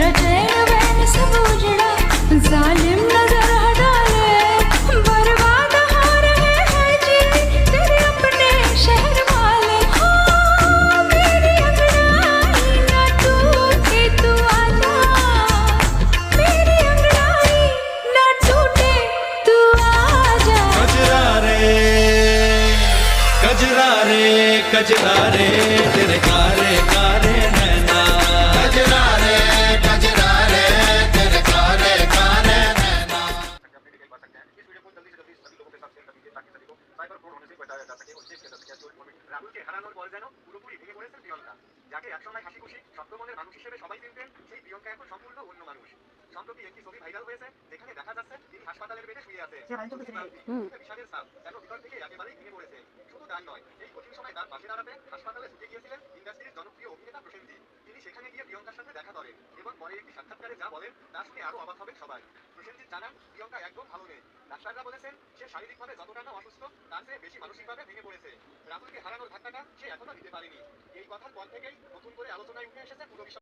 मेरा चैन वैन सब उजड़ा, जालिम नजर हटा ले, बर्बाद हो रहे हैं जी तेरे अपने शहर वाले। हाँ मेरी अंगड़ाई ना टूटे तू आजा, मेरी अंगड़ाई ना टूटे तू आजा। कजरा रे तेरे कारे कारे नैना, कजरा रे तेरे कारे कारे नैना। রাহুলকে হারানোর পর যেন পুরোপুরি ভেঙে পড়েছেন প্রিয়ঙ্কা, যাকে একসময় হাসি খুশি শক্ত মনের মানুষ হিসেবে সবাই চিনতেন, সেই প্রিয়ঙ্কা এখন সম্পূর্ণ অন্য মানুষ। সম্প্রতি একটি ছবি ভাইরাল হয়েছে যেখানে দেখা যাচ্ছে তিনি হাসপাতালের বেডে শুয়ে আছেন। বিষাদের ছাপ যেন ভিতর থেকে একেবারেই ভেঙে পড়েছে। শুধু তাই নয়, এই কঠিন সময় তার পাশে দাঁড়াতে হাসপাতালে ছুটে গিয়েছিলেন ইন্ডাস্ট্রির জনপ্রিয় অভিনেতা প্রসেনজিৎ। তিনি সেখানে গিয়ে প্রিয়ঙ্কার সাথে দেখা করেন এবং পরে একটি সাক্ষাৎকারে যা বলেন তা শুনে আরো অবাক হবেন সবাই। প্রসেনজিৎ জানান প্রিয়ঙ্কা একদম ভালো নেই। ডাক্তাররা বলেছেন সে শারীরিকভাবে যতটা না অসুস্থ তার চেয়ে বেশি মানসিকভাবে ভেঙে পড়েছে। রাহুলকে হারানোর ধাক্কাটা সে এখনো দিতে পারেনি। এই কথার পর থেকেই নতুন করে আলোচনায় উঠে এসেছে পুরো বিষয়।